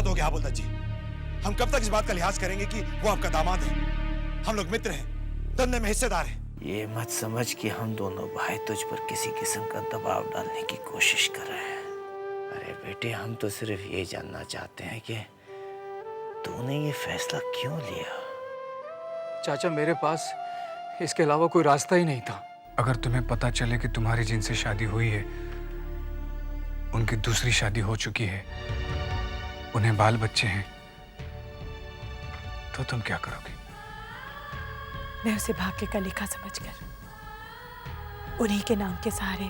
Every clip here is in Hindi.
बहुत हो गया हवलदार जी। हम कब तक इस बात का लिहाज करेंगे कि वो आपका दामाद है? हम लोग मित्र हैं, धंधे में हिस्सेदार हैं। ये मत समझ कि हम दोनों भाई तुझ पर किसी किस्म का दबाव डालने की कोशिश कर रहे हैं। अरे बेटे, हम तो सिर्फ ये जानना चाहते हैं कि तूने ये फैसला क्यों लिया। चाचा, मेरे पास इसके अलावा कोई रास्ता ही नहीं था। अगर तुम्हें पता चले कि तुम्हारी जिनसे शादी हुई है उनकी दूसरी शादी हो चुकी है, उन्हें बाल बच्चे हैं, तो तुम क्या करोगे? मैं उसे भाग्य का लेखा समझकर उन्हीं के नाम के सहारे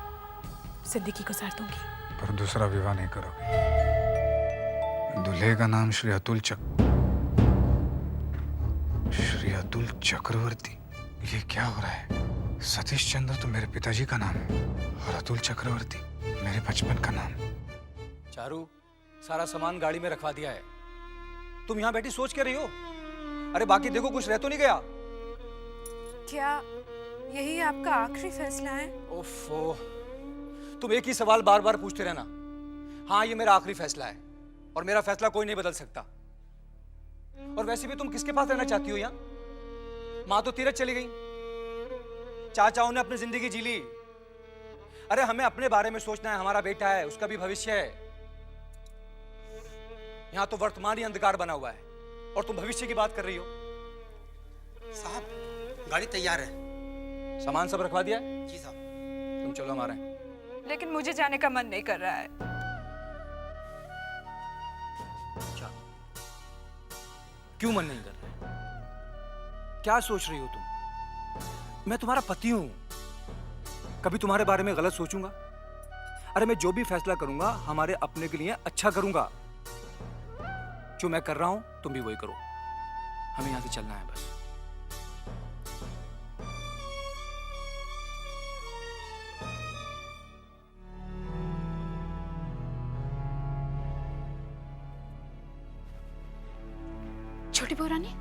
जिंदगी गुजार दूंगी। पर दूसरा विवाह नहीं करोगे। दूल्हे का नाम श्री अतुल चक्रवर्ती। ये क्या हो रहा है? सतीश चंद्र तो मेरे पिताजी का नाम है और अतुल चक्रवर्ती मेरे बचपन का नाम। चारू, सारा सामान गाड़ी में रखवा दिया है। तुम यहाँ बैठी सोच के रही हो? अरे बाकी देखो, कुछ रह तो नहीं गया? क्या यही आपका आखिरी फैसला है? ओफो, तुम एक ही सवाल बार बार पूछते रहना। हाँ, ये मेरा आखिरी फैसला है और मेरा फैसला कोई नहीं बदल सकता। और वैसे भी तुम किसके पास रहना चाहती हो यहाँ? माँ तो तीरथ चली गई, चाचाओं ने अपनी जिंदगी जी ली। अरे हमें अपने बारे में सोचना है, हमारा बेटा है, उसका भी भविष्य है। यहाँ तो वर्तमान ही अंधकार बना हुआ है और तुम भविष्य की बात कर रही हो। साहब, गाड़ी तैयार है। सामान सब रखवा दिया है? जी साहब। तुम चलो हमारे। लेकिन मुझे जाने का मन नहीं कर रहा है। अच्छा, क्यों मन नहीं कर रहा? क्या सोच रही हो तुम? मैं तुम्हारा पति हूं, कभी तुम्हारे बारे में गलत सोचूंगा? अरे मैं जो भी फैसला करूंगा हमारे अपने के लिए अच्छा करूंगा। जो मैं कर रहा हूं तुम भी वही करो। हमें यहां से चलना है बस। छोटी बहू रानी,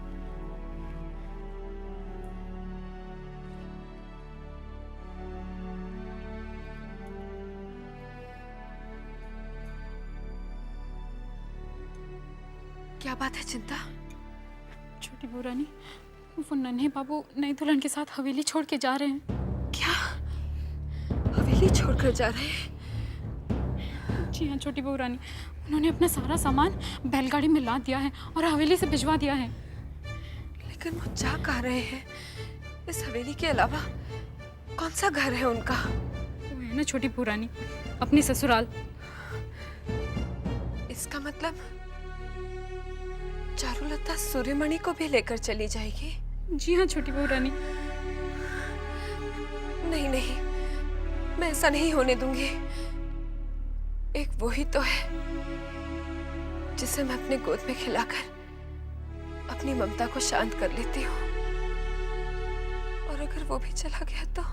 क्या बात है चिंता? छोटी बहू रानी, वो नन्हे बाबू नई दुल्हन के साथ हवेली छोड़ के जा रहे हैं। क्या हवेली छोड़कर जा रहे हैं? जी हाँ छोटी बहू रानी, उन्होंने अपना सारा सामान बैलगाड़ी में लाद दिया है और हवेली से भिजवा दिया है। लेकिन वो जा कहाँ रहे हैं? इस हवेली के अलावा कौन सा घर है उनका? वो है ना छोटी बहू रानी, अपनी ससुराल। इसका मतलब चारुलता सूर्यमणि को भी लेकर चली जाएगी? जी हाँ छोटी बहू रानी। नहीं नहीं, मैं ऐसा नहीं होने दूंगी। एक वो ही तो है जिसे मैं अपने गोद में खिलाकर अपनी ममता को शांत कर लेती हूँ। और अगर वो भी चला गया तो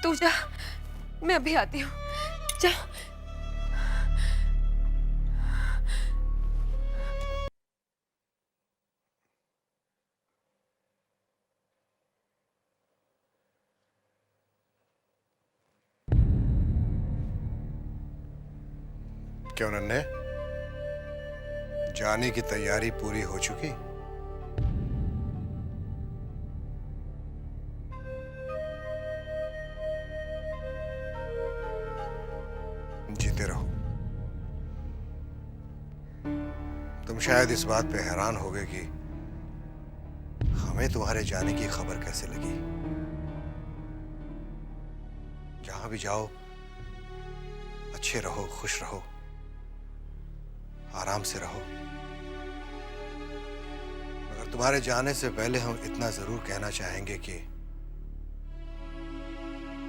तू जा, मैं अभी आती हूँ। जा। क्यों नन्हे, जाने की तैयारी पूरी हो चुकी? जीते रहो। तुम शायद इस बात पे हैरान होगे कि हमें तुम्हारे जाने की खबर कैसे लगी। जहां भी जाओ अच्छे रहो, खुश रहो, आराम से रहो। मगर तुम्हारे जाने से पहले हम इतना जरूर कहना चाहेंगे कि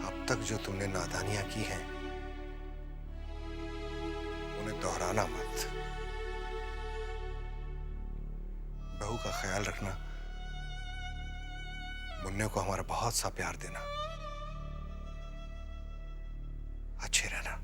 अब तक जो तुमने नादानियां की हैं उन्हें दोहराना मत। बहू का ख्याल रखना, मुन्ने को हमारा बहुत सा प्यार देना, अच्छे रहना।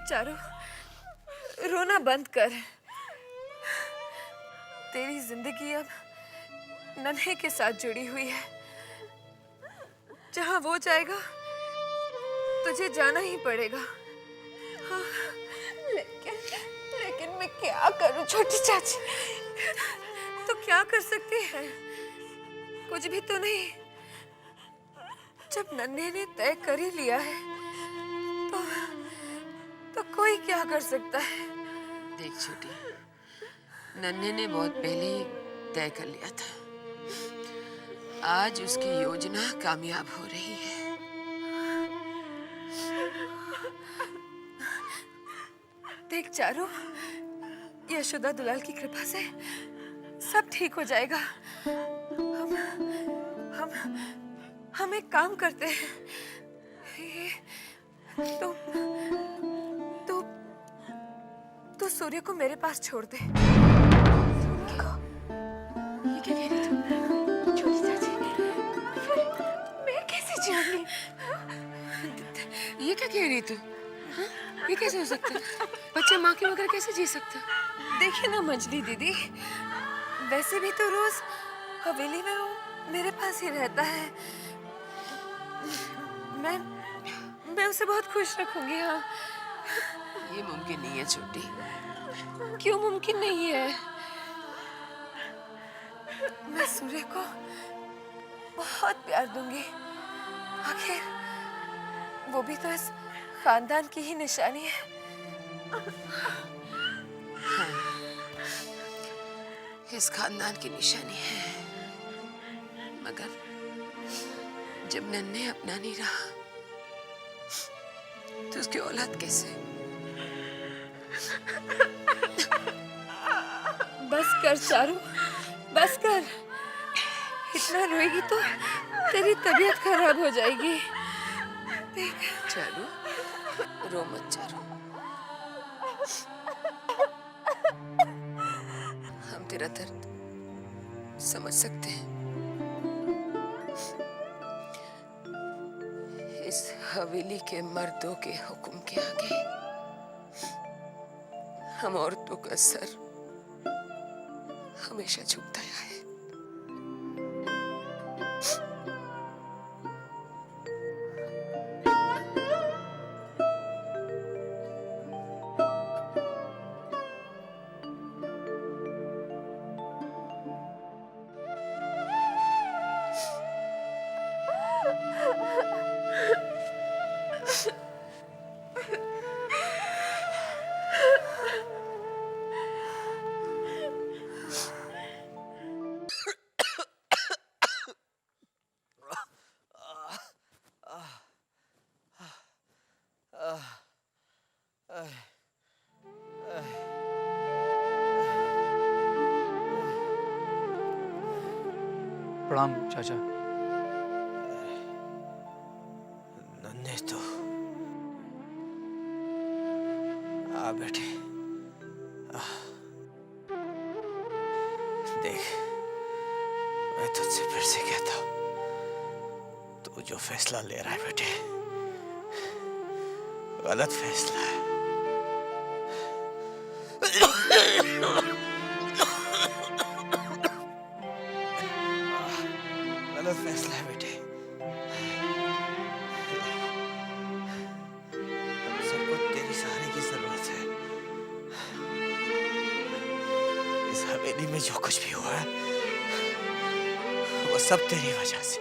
चारू, रोना बंद कर। तेरी जिंदगी अब नन्हे के साथ जुड़ी हुई है। जहां वो जाएगा तुझे जाना ही पड़ेगा। हाँ, लेकिन मैं क्या करूं छोटी चाची? तो क्या कर सकती है? कुछ भी तो नहीं। जब नन्हे ने तय कर ही लिया है तो कोई क्या कर सकता है? देख छोटी, नन्हे ने बहुत पहले ही तय कर लिया था। आज उसकी योजना कामयाब हो रही है। देख चारू, यशोदा दुलाल की कृपा से सब ठीक हो जाएगा। हम एक काम करते हैं। तो सूर्य को मेरे पास छोड़ दे। ये क्या कह रही तू? छोटी चाची, मैं कैसे जाऊंगी? ये क्या कह रही तू? हाँ? ये कैसे हो सकता है? बच्चा माँ के बगैर कैसे जी सकता? देखिए ना मंजली दीदी, वैसे भी तो रोज हवेली में वो मेरे पास ही रहता है। मैं उसे बहुत खुश रखूंगी। हाँ, ये मुमकिन नहीं है छोटी। क्यों मुमकिन नहीं है? मैं सूर्य को बहुत प्यार दूंगी। आखिर वो भी तो इस खानदान की ही निशानी है। हाँ, इस खानदान की निशानी है। मगर जब नन्हे अपना नहीं रहा तो उसकी औलाद कैसे? बस कर चारू, बस कर। इतना रोएगी तो तेरी तबीयत खराब हो जाएगी। देख चारू, रो मत चारू। हम तेरा दर्द समझ सकते हैं। इस हवेली के मर्दों के हुक्म के आगे हम औरतों का सर हमेशा झुकता आया है। प्रणाम चाचा। नन्हे तो आ बैठे। देख, मैं तुझसे फिर से कहता हूं, तू जो फैसला ले रहा है बेटे, गलत फैसला है। गलत फैसला है बेटे। हम सबको तेरी सहारे की जरूरत है। इस हवेली में जो कुछ भी हुआ है वो सब तेरी वजह से।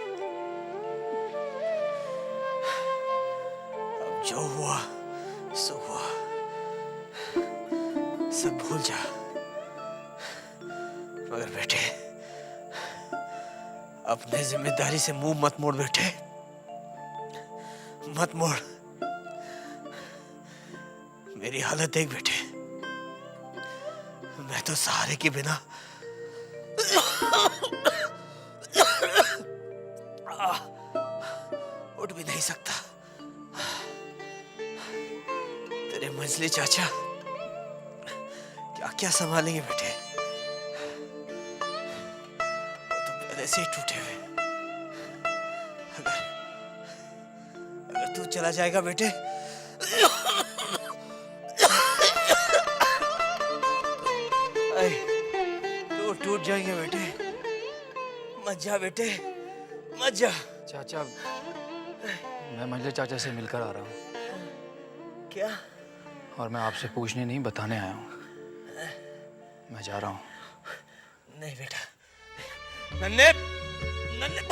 अब जो हुआ सो हुआ, सब भूल जा। मगर बेटे, अपने जिम्मेदारी से मुंह मत मोड़ बेटे, मत मोड़। मेरी हालत देख बेटे, मैं तो सहारे के बिना उठ भी नहीं सकता। तेरे मंजली चाचा क्या क्या संभालेंगे बेटे? वो तो पहले से ही टूटे हुए। अगर तू चला जाएगा बेटे टूट जाएंगे बेटे। मत जा बेटे, मत जा। चाचा, मैं मंजले चाचा से मिलकर आ रहा हूँ क्या? और मैं आपसे पूछने नहीं बताने आया हूँ। मैं जा रहा हूँ। नहीं बेटा, नन्हे नन्हे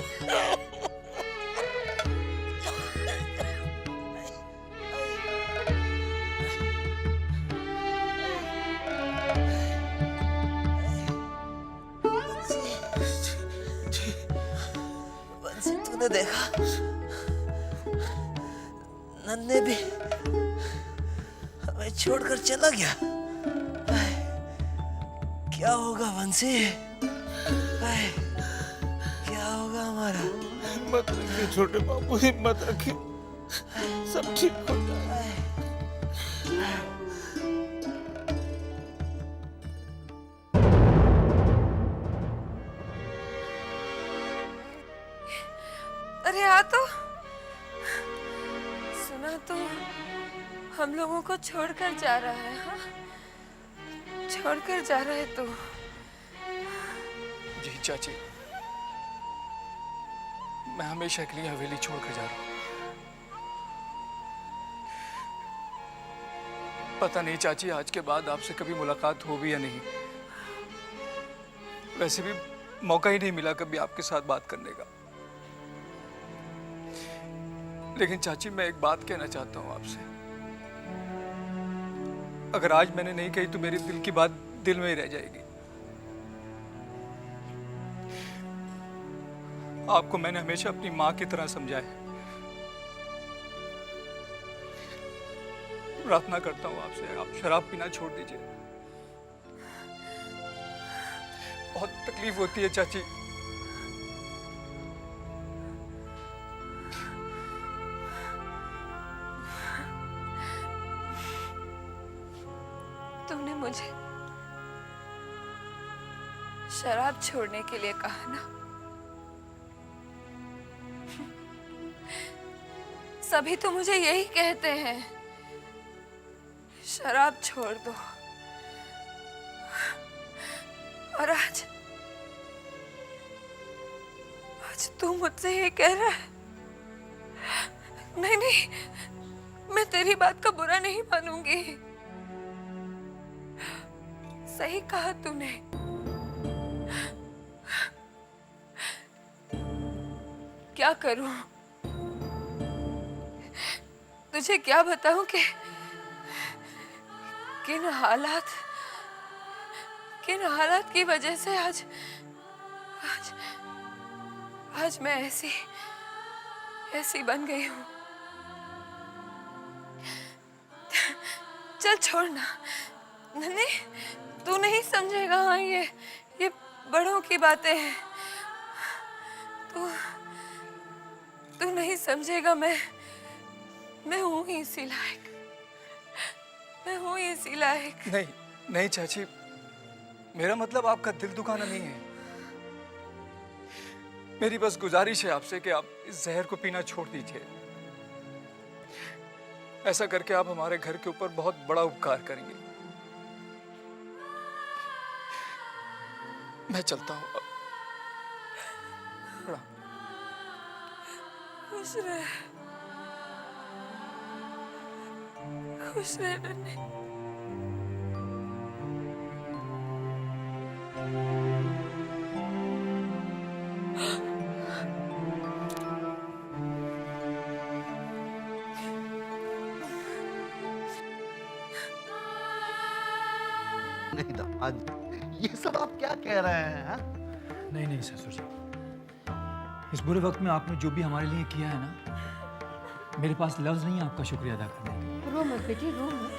बंसी, तूने देखा? नन्हे भी हमें छोड़कर चला गया। क्या होगा बंसी? क्या होगा हमारा? हिम्मत रखिए छोटे बाबू, हिम्मत रखिए, सब ठीक हो जाएगा। अरे हाँ, तो सुना तो हम लोगों को छोड़कर जा रहा है। हाँ, छोड़कर जा रहा है तू। जी चाची, मैं हमेशा के लिए हवेली छोड़कर जा रहा हूँ। पता नहीं चाची, आज के बाद आपसे कभी मुलाकात हो भी या नहीं। वैसे भी मौका ही नहीं मिला कभी आपके साथ बात करने का। लेकिन चाची, मैं एक बात कहना चाहता हूँ आपसे। अगर आज मैंने नहीं कही तो मेरे दिल की बात दिल में ही रह जाएगी। आपको मैंने हमेशा अपनी माँ की तरह समझा है। प्रार्थना करता हूँ आपसे, आप शराब पीना छोड़ दीजिए। बहुत तकलीफ होती है चाची। तुमने मुझे शराब छोड़ने के लिए कहा ना? सभी तो मुझे यही कहते हैं, शराब छोड़ दो। और आज तू मुझसे ये कह रहा है? नहीं नहीं, मैं तेरी बात का बुरा नहीं मानूंगी। सही कहा तूने। क्या करूं? तुझे क्या बताऊं कि किन हालात की वजह से आज मैं ऐसी बन गई हूं। चल छोड़ना नन्हे, तू नहीं समझेगा। हाँ, ये बड़ों की बातें हैं। तू नहीं समझेगा। मैं हूं ही इसी लायक। मैं हूं ही इसी लायक। नहीं नहीं चाची, मेरा मतलब आपका दिल दुखाना नहीं है। मेरी बस गुजारिश है आपसे कि आप इस जहर को पीना छोड़ दीजिए। ऐसा करके आप हमारे घर के ऊपर बहुत बड़ा उपकार करेंगे। मैं चलता हूँ। खुश रह, खुश रह नन्हे। नहीं दामाद, ये सब आप क्या कह रहे हैं? हाँ? नहीं नहीं ससुर जी, इस बुरे वक्त में आपने जो भी हमारे लिए किया है ना, मेरे पास लफ्ज नहीं है आपका शुक्रिया अदा करने के। रो मत बेटी, रो मत।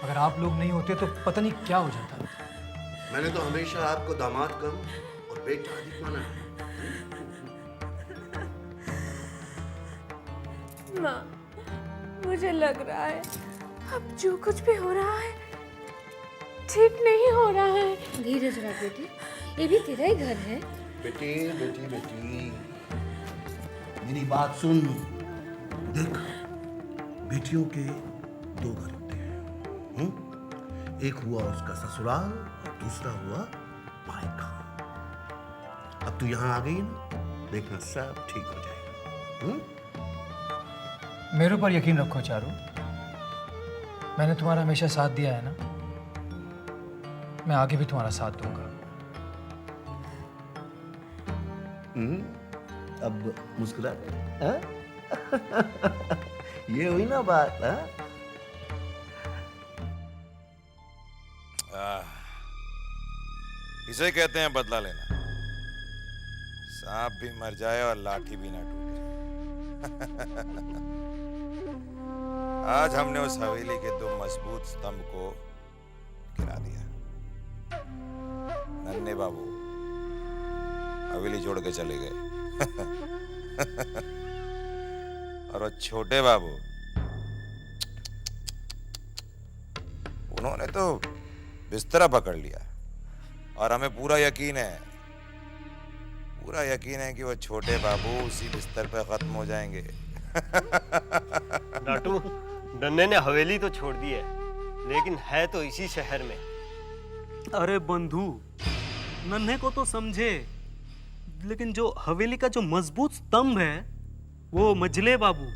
अगर आप लोग नहीं होते तो पता नहीं क्या हो जाता। मैंने तो हमेशा आपको दामाद कम और बेटा अधिक माना है। माँ, मुझे लग रहा है अब जो कुछ भी हो रहा है ठीक नहीं हो रहा है। धीरज रख बेटी, ये भी तेरा ही घर है। बेटी बेटी बेटी, मेरी बात सुन। देख, बेटियों के दो घर होते हैं। एक हुआ उसका ससुराल और दूसरा हुआ पाए काम। अब तू यहाँ आ गई है ना, देखना सब ठीक हो जाएगा। मेरे ऊपर यकीन रखो चारू, मैंने तुम्हारा हमेशा साथ दिया है ना, मैं आगे भी तुम्हारा साथ दूंगा। अब मुस्कुरा रहे हैं? ये हुई ना बात, हाँ? इसे कहते हैं बदला लेना। सांप भी मर जाए और लाठी भी ना टूटे। आज हमने उस हवेली के 2 मजबूत स्तंभ को गिरा दिया। नन्हे बाबू हवेली छोड़ के चले गए। और वो छोटे बाबू, उन्होंने तो बिस्तरा पकड़ लिया। और हमें पूरा यकीन है कि वो छोटे बाबू उसी बिस्तर पे खत्म हो जाएंगे। नाटू, नन्हे ने हवेली तो छोड़ दी है, लेकिन है तो इसी शहर में। अरे बंधु, नन्हे को तो समझे, लेकिन जो हवेली का जो मजबूत स्तंभ है, वो मजले बाबू,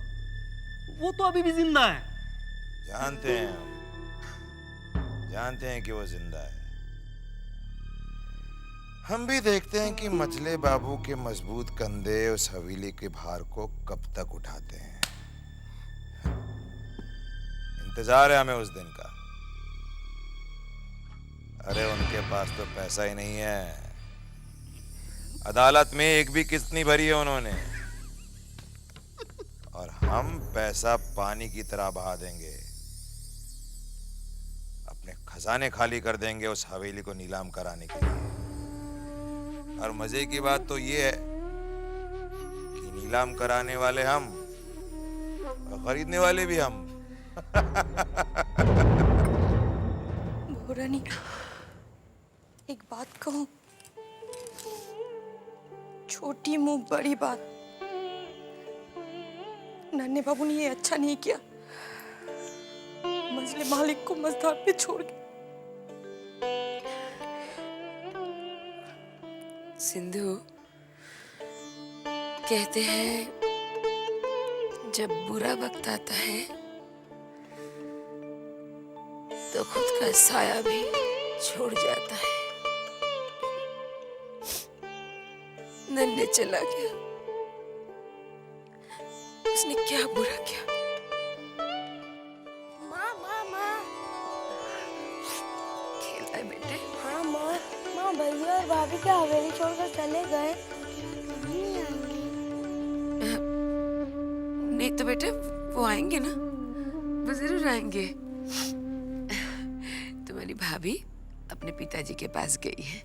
वो तो अभी भी जिंदा है। जानते हैं कि वो जिंदा है। हम भी देखते हैं कि मजले बाबू के मजबूत कंधे उस हवेली के भार को कब तक उठाते हैं। इंतजार है हमें उस दिन का। अरे उनके पास तो पैसा ही नहीं है। अदालत में एक भी किस्त नहीं भरी है उन्होंने, और हम पैसा पानी की तरह बहा देंगे। अपने खजाने खाली कर देंगे उस हवेली को नीलाम कराने के लिए। और मजे की बात तो ये है कि नीलाम कराने वाले हम और खरीदने वाले भी हम। भोरानी, एक बात कहूं, छोटी मुंह बड़ी बात। नन्हे बाबू ने ये अच्छा नहीं किया, मजले मालिक को मझधार पे छोड़ के। सिंधु, कहते हैं जब बुरा वक्त आता है तो खुद का साया भी छोड़ जाता है। नन्हे चला गया, उसने क्या बुरा किया? माँ खेला है बेटे? हाँ माँ, भैया और भाभी क्या हवेली छोड़कर चले गए? नहीं तो बेटे वो आएंगे ना, वो जरूर आएंगे। तुम्हारी भाभी अपने पिताजी के पास गई है,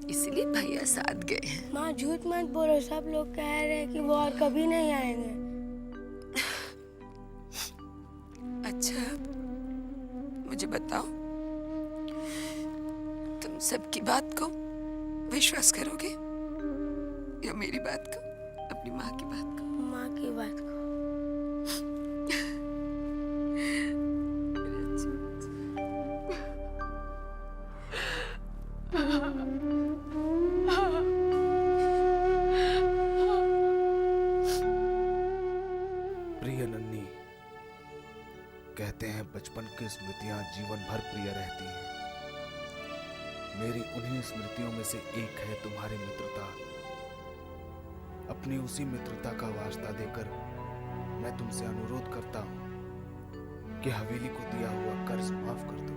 इसलिए भैया साथ गए हैं। माँ झूठ मत बोलो, सब लोग कह रहे हैं कि वो और कभी नहीं आएंगे। अच्छा, मुझे बताओ, तुम सबकी बात को विश्वास करोगे या मेरी बात को, अपनी माँ की बात को? माँ की बात को। प्रिय नन्ही, कहते हैं बचपन की स्मृतियां जीवन भर प्रिय रहती हैं। मेरी उन्हीं स्मृतियों में से एक है तुम्हारी मित्रता। अपनी उसी मित्रता का वास्ता देकर मैं तुमसे अनुरोध करता हूं कि हवेली को दिया हुआ कर्ज माफ कर दो।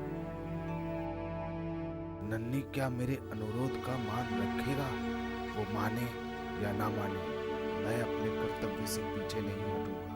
नन्ही क्या मेरे अनुरोध का मान रखेगा? वो माने या ना माने, मैं अपने कर्तव्य से पीछे नहीं हटूंगा।